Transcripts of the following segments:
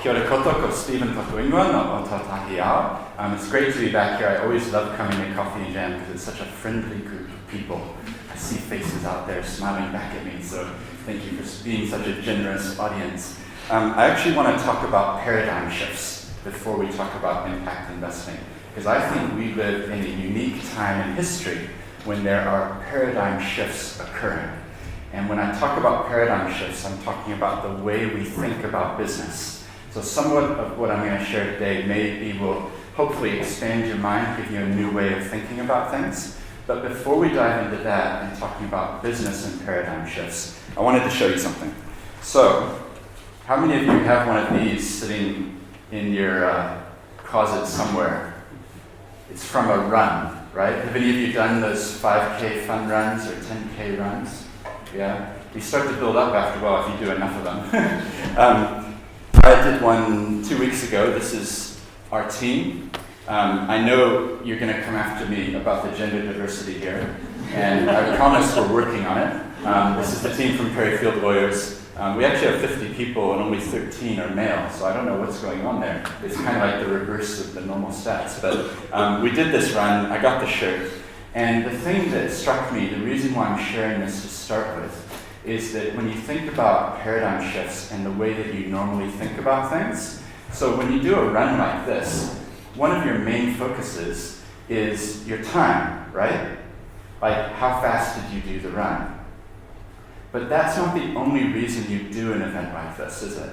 kia ora koto, ko Steven Moe no o Tatahi ao. It's great to be back here. I always love coming to Coffee and Jam because it's such a friendly group of people. I see faces out there smiling back at me, so thank you for being such a generous audience. I actually want to talk about paradigm shifts before we talk about impact investing, because I think we live in a unique time in history when there are paradigm shifts occurring. And when I talk about paradigm shifts, I'm talking about the way we think about business. So somewhat of what I'm going to share today will hopefully expand your mind, give you a new way of thinking about things. But before we dive into that and talking about business and paradigm shifts, I wanted to show you something. So, how many of you have one of these sitting in your closet somewhere? It's from a run, right? Have any of you done those 5K fun runs or 10K runs? Yeah, we start to build up after a while if you do enough of them. I did one 2 weeks ago. This is our team. I know you're going to come after me about the gender diversity here, and I promise we're working on it. This is the team from Perryfield Lawyers. We actually have 50 people and only 13 are male, so I don't know what's going on there. It's kind of like the reverse of the normal stats. But we did this run. I got the shirt. And the thing that struck me, the reason why I'm sharing this to start with, is that when you think about paradigm shifts and the way that you normally think about things, so when you do a run like this, one of your main focuses is your time, right? Like, how fast did you do the run? But that's not the only reason you do an event like this, is it?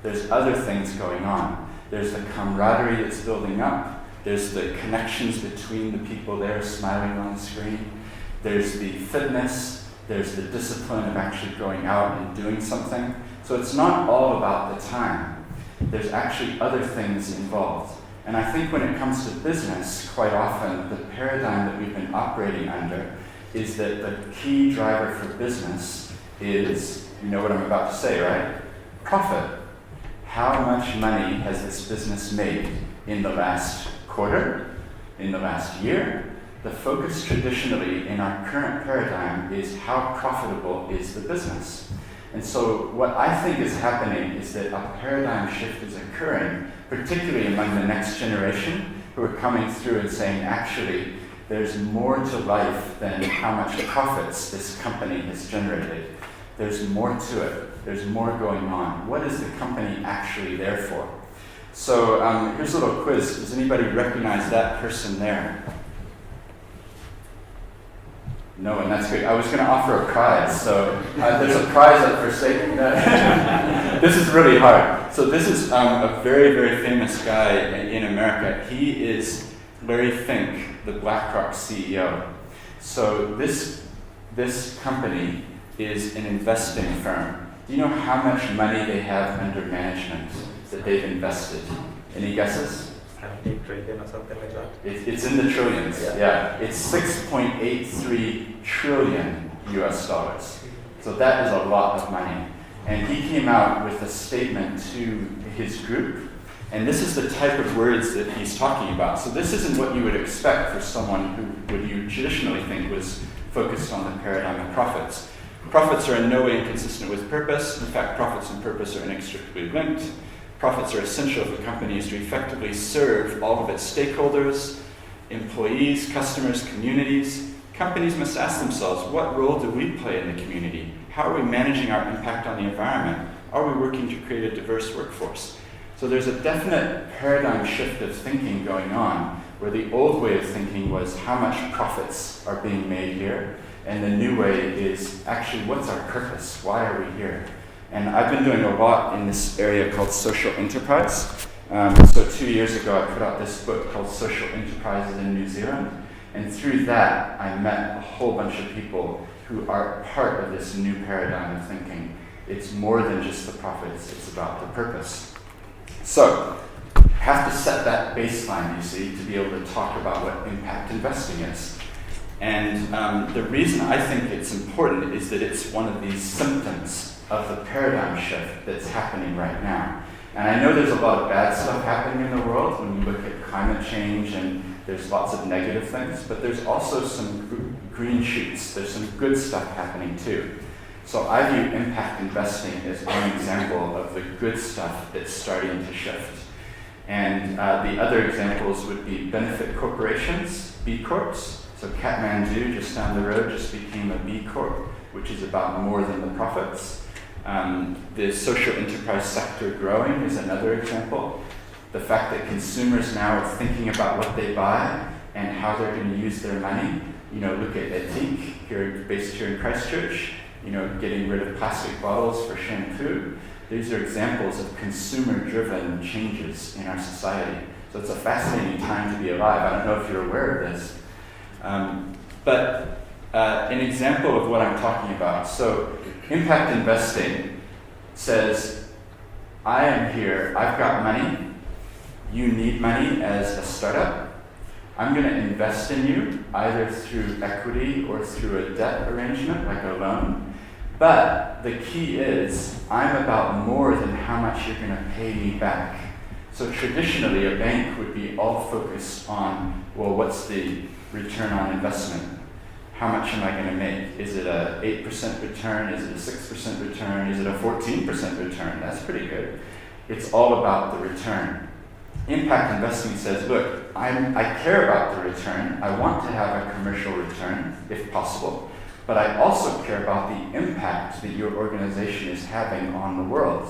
There's other things going on. There's the camaraderie that's building up. There's the connections between the people there smiling on the screen. There's the fitness. There's the discipline of actually going out and doing something. So it's not all about the time. There's actually other things involved. And I think when it comes to business, quite often the paradigm that we've been operating under is that the key driver for business is, you know what I'm about to say, right? Profit. How much money has this business made in the last quarter, in the last year? The focus traditionally in our current paradigm is how profitable is the business. And so what I think is happening is that a paradigm shift is occurring, particularly among the next generation who are coming through and saying, actually, there's more to life than how much profits this company has generated. There's more to it. There's more going on. What is the company actually there for? So here's a little quiz. Does anybody recognize that person there? No, and that's great. I was going to offer a prize. So there's a prize up for sake. This is really hard. So this is a very, very famous guy in America. He is Larry Fink, the BlackRock CEO. So this company is an investing firm. Do you know how much money they have under management that they've invested? Any guesses? 70 trillion or something like that. It's in the trillions, yeah. It's 6.83 trillion US dollars. So that is a lot of money. And he came out with a statement to his group, and this is the type of words that he's talking about. So this isn't what you would expect for someone who would you traditionally think was focused on the paradigm of profits. Profits are in no way inconsistent with purpose. In fact, profits and purpose are inextricably linked. Profits are essential for companies to effectively serve all of its stakeholders, employees, customers, communities. Companies must ask themselves, what role do we play in the community? How are we managing our impact on the environment? Are we working to create a diverse workforce? So there's a definite paradigm shift of thinking going on, where the old way of thinking was how much profits are being made here, and the new way is actually what's our purpose? Why are we here? And I've been doing a lot in this area called social enterprise. So 2 years ago, I put out this book called Social Enterprises in New Zealand. And through that, I met a whole bunch of people who are part of this new paradigm of thinking. It's more than just the profits, it's about the purpose. So, I have to set that baseline, you see, to be able to talk about what impact investing is. And the reason I think it's important is that it's one of these symptoms of the paradigm shift that's happening right now. And I know there's a lot of bad stuff happening in the world when you look at climate change, and there's lots of negative things, but there's also some green shoots. There's some good stuff happening too. So I view impact investing as one example of the good stuff that's starting to shift. And the other examples would be benefit corporations, B Corps. So Kathmandu, just down the road, just became a B Corp, which is about more than the profits. The social enterprise sector growing is another example. The fact that consumers now are thinking about what they buy and how they're going to use their money. Look at Etique, based here in Christchurch, getting rid of plastic bottles for shampoo. These are examples of consumer-driven changes in our society. So it's a fascinating time to be alive. I don't know if you're aware of this. But an example of what I'm talking about. So impact investing says, I am here, I've got money, you need money as a startup. I'm going to invest in you, either through equity or through a debt arrangement, like a loan. But the key is, I'm about more than how much you're going to pay me back. So traditionally, a bank would be all focused on, well, what's the return on investment? How much am I going to make? Is it a 8% return? Is it a 6% return? Is it a 14% return? That's pretty good. It's all about the return. Impact investing says, look, I care about the return. I want to have a commercial return, if possible. But I also care about the impact that your organization is having on the world.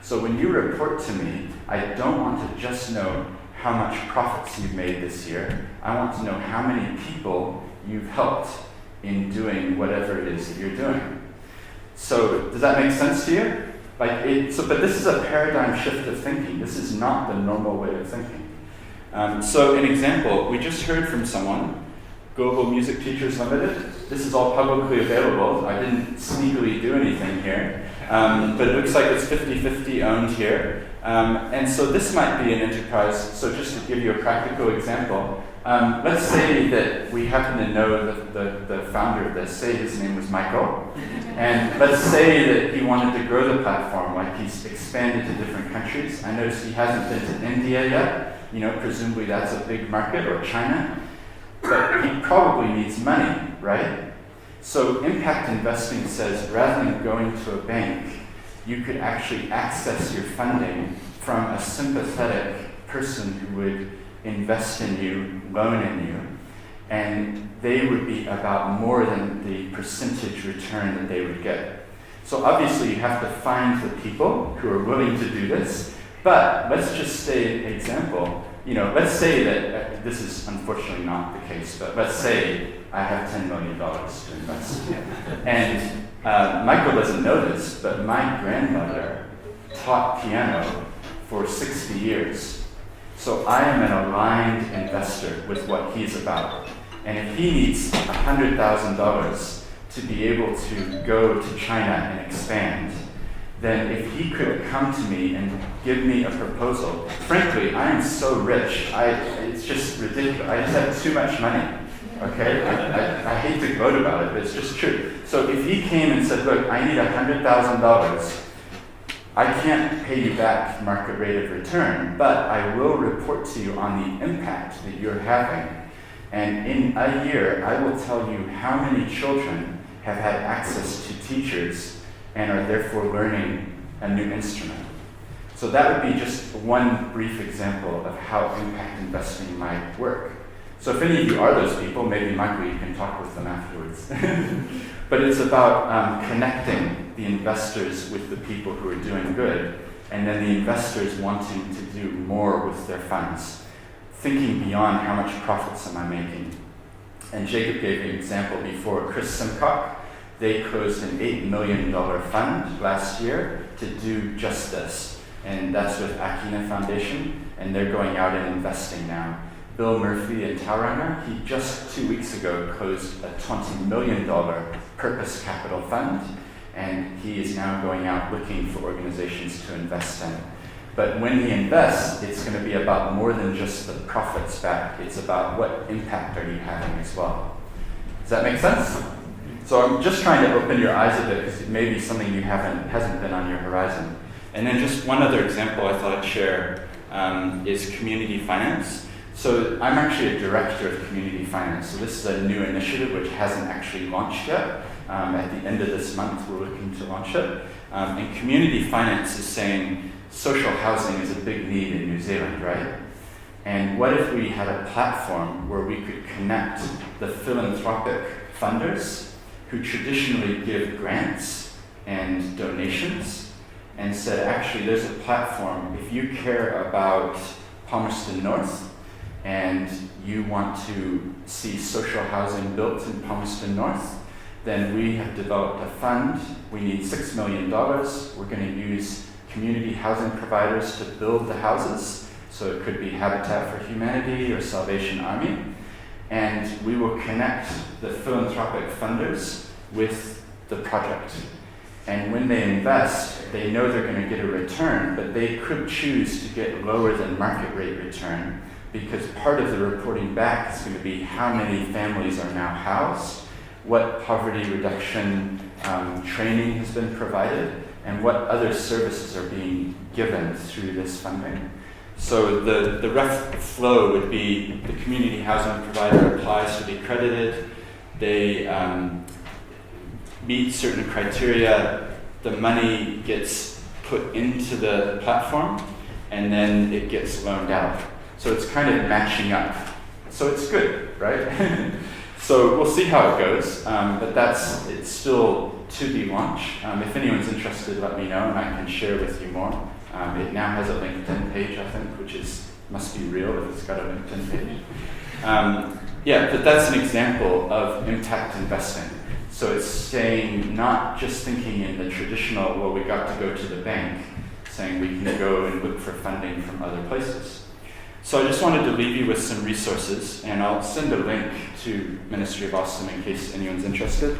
So when you report to me, I don't want to just know how much profits you've made this year. I want to know how many people you've helped in doing whatever it is that you're doing. So does that make sense to you? But this is a paradigm shift of thinking. This is not the normal way of thinking. So an example, we just heard from someone, Global Music Teachers Limited. This is all publicly available. I didn't sneakily do anything here. But it looks like it's 50-50 owned here. And so this might be an enterprise. So just to give you a practical example, let's say that we happen to know the founder of this, say his name was Michael. And let's say that he wanted to grow the platform, like he's expanded to different countries. I noticed he hasn't been to India yet. Presumably that's a big market, or China. But he probably needs money, right? So impact investing says, rather than going to a bank, you could actually access your funding from a sympathetic person who would invest in you, loan in you, and they would be about more than the percentage return that they would get. So obviously you have to find the people who are willing to do this, but let's just say an example. Let's say that, this is unfortunately not the case, but let's say I have $10 million to invest. And Michael doesn't know this, but my grandmother taught piano for 60 years. So I am an aligned investor with what he's about. And if he needs $100,000 to be able to go to China and expand, then if he could come to me and give me a proposal, frankly, I am so rich, it's just ridiculous. I just have too much money, okay? I hate to gloat about it, but it's just true. So if he came and said, look, I need $100,000, I can't pay you back market rate of return, but I will report to you on the impact that you're having. And in a year, I will tell you how many children have had access to teachers and are therefore learning a new instrument. So that would be just one brief example of how impact investing might work. So if any of you are those people, maybe Michael, you can talk with them afterwards. But it's about connecting the investors with the people who are doing good, and then the investors wanting to do more with their funds, thinking beyond how much profits am I making. And Jacob gave an example before, Chris Simcock. They closed an $8 million fund last year to do just this. And that's with Akina Foundation, and they're going out and investing now. Bill Murphy in Tauranga, he just 2 weeks ago closed a $20 million purpose capital fund, and he is now going out looking for organizations to invest in. But when he invests, it's going to be about more than just the profits back. It's about what impact are you having as well. Does that make sense? So I'm just trying to open your eyes a bit, because it may be something you hasn't been on your horizon. And then just one other example I thought I'd share is community finance. So I'm actually a director of community finance. So this is a new initiative which hasn't actually launched yet, At the end of this month, we're looking to launch it. And community finance is saying social housing is a big need in New Zealand, right? And what if we had a platform where we could connect the philanthropic funders who traditionally give grants and donations and said, actually, there's a platform. If you care about Palmerston North and you want to see social housing built in Palmerston North, then we have developed a fund. We need $6 million. We're going to use community housing providers to build the houses. So it could be Habitat for Humanity or Salvation Army. And we will connect the philanthropic funders with the project. And when they invest, they know they're going to get a return, but they could choose to get lower than market rate return, because part of the reporting back is going to be how many families are now housed, what poverty reduction training has been provided, and what other services are being given through this funding. So the rough flow would be the community housing provider applies to be credited, they meet certain criteria, the money gets put into the platform, and then it gets loaned out. So it's kind of matching up. So it's good, right? So we'll see how it goes, but it's still to be launched. If anyone's interested, let me know and I can share with you more. It now has a LinkedIn page, I think, which must be real if it's got a LinkedIn page. But that's an example of impact investing. So it's saying, not just thinking in the traditional, well, we got to go to the bank, saying we can go and look for funding from other places. So I just wanted to leave you with some resources, and I'll send a link to Ministry of Awesome in case anyone's interested.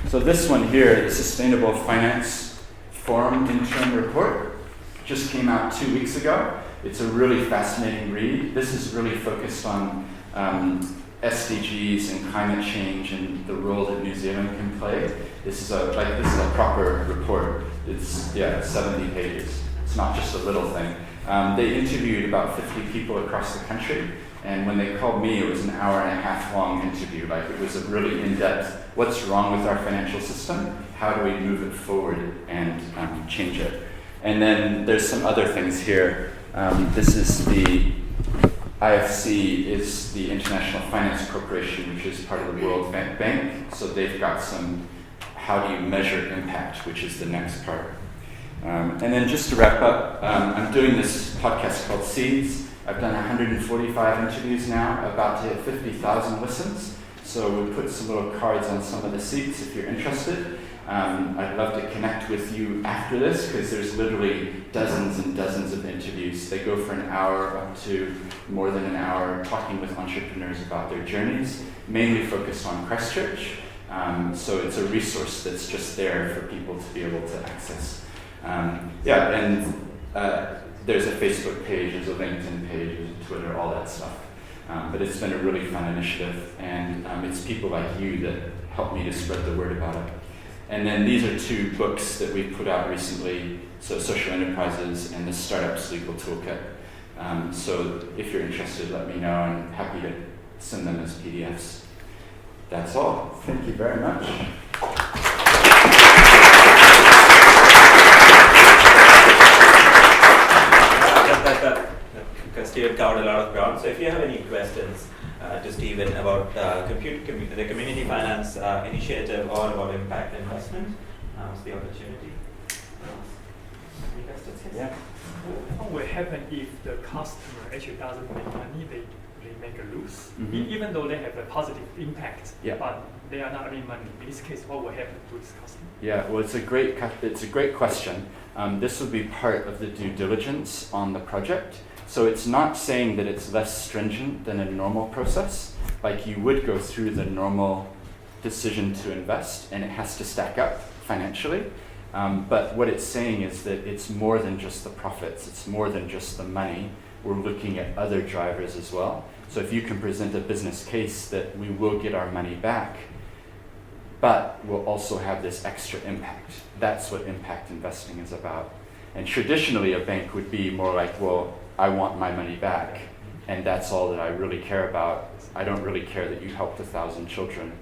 So this one here, the Sustainable Finance Forum Interim Report, just came out 2 weeks ago. It's a really fascinating read. This is really focused on SDGs and climate change and the role that New Zealand can play. This is a proper report. It's 70 pages. It's not just a little thing. They interviewed about 50 people across the country, and when they called me, it was an hour and a half long interview. It was a really in-depth, what's wrong with our financial system? How do we move it forward and change it? And then there's some other things here. This is the IFC is the International Finance Corporation, which is part of the World Bank. So they've got some, how do you measure impact, which is the next part. And then just to wrap up, I'm doing this podcast called Seeds. I've done 145 interviews now, about to hit 50,000 listens. So we put some little cards on some of the seats if you're interested. I'd love to connect with you after this, because there's literally dozens and dozens of interviews. They go for an hour up to more than an hour, talking with entrepreneurs about their journeys, mainly focused on Christchurch. So it's a resource that's just there for people to be able to access. There's a Facebook page, there's a LinkedIn page, there's a Twitter, all that stuff. But it's been a really fun initiative, and it's people like you that help me to spread the word about it. And then these are 2 books that we've put out recently, so Social Enterprises and the Startups Legal Toolkit. So if you're interested, let me know, and I'm happy to send them as PDFs. That's all. Thank you very much. Steven covered a lot of ground. So if you have any questions to Steven about the community finance initiative or about impact investment, now's the opportunity. Any questions? Yes? Yeah. What will happen if the customer actually doesn't make money, they make a lose, even though they have a positive impact, but they are not earning money? In this case, what will happen to this customer? Yeah, well, it's a great question. This will be part of the due diligence on the project. So it's not saying that it's less stringent than a normal process. Like, you would go through the normal decision to invest, and it has to stack up financially. But what it's saying is that it's more than just the profits. It's more than just the money. We're looking at other drivers as well. So if you can present a business case that we will get our money back, but we'll also have this extra impact. That's what impact investing is about. And traditionally, a bank would be more like, well, I want my money back, and that's all that I really care about. I don't really care that you helped 1,000 children,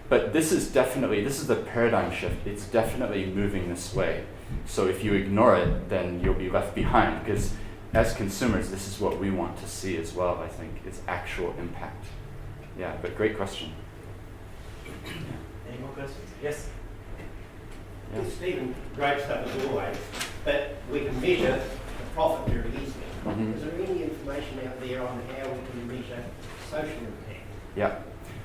But this is the paradigm shift. It's definitely moving this way. So if you ignore it, then you'll be left behind, because as consumers, this is what we want to see as well, I think, is actual impact. Yeah, but great question. Any more questions? Yes? Yeah. Steven, great stuff as always, but we can measure the profit very easily. Mm-hmm. Is there any information out there on how we can measure social impact? Yeah.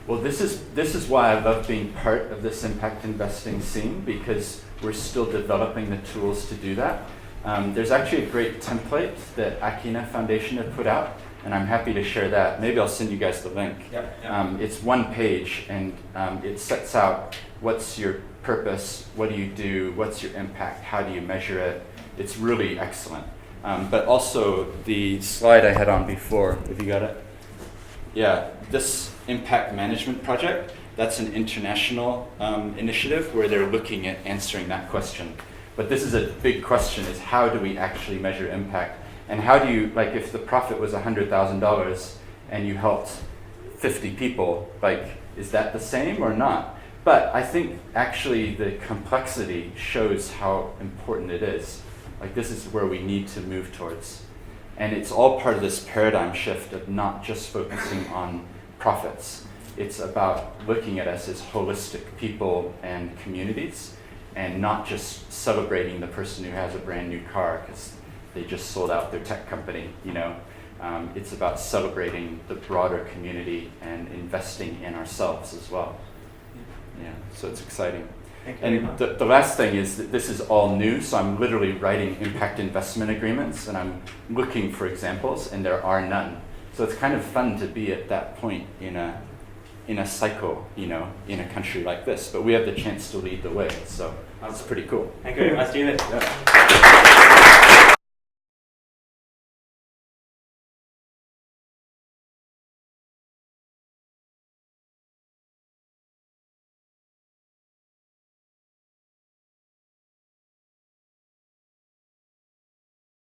Well, this is why I love being part of this impact investing scene, because we're still developing the tools to do that. There's actually a great template that Akina Foundation have put out, and I'm happy to share that. Maybe I'll send you guys the link. Yeah. It's one page, and it sets out what's your purpose, what do you do, what's your impact, how do you measure it. It's really excellent. But also the slide I had on before, if you got it. Yeah, this impact management project, that's an international initiative where they're looking at answering that question. But this is a big question, is how do we actually measure impact? And how do you, like if the profit was $100,000 and you helped 50 people, like is that the same or not? But I think actually the complexity shows how important it is. Like this is where we need to move towards. And it's all part of this paradigm shift of not just focusing on profits. It's about looking at us as holistic people and communities, and not just celebrating the person who has a brand new car because they just sold out their tech company, you know. It's about celebrating the broader community and investing in ourselves as well. Yeah, so it's exciting. And the last thing is that this is all new, so I'm literally writing impact investment agreements, and I'm looking for examples, and there are none. So it's kind of fun to be at that point in a cycle, you know, in a country like this. But we have the chance to lead the way, so it's pretty cool. Thank you very much, Steven. Yeah.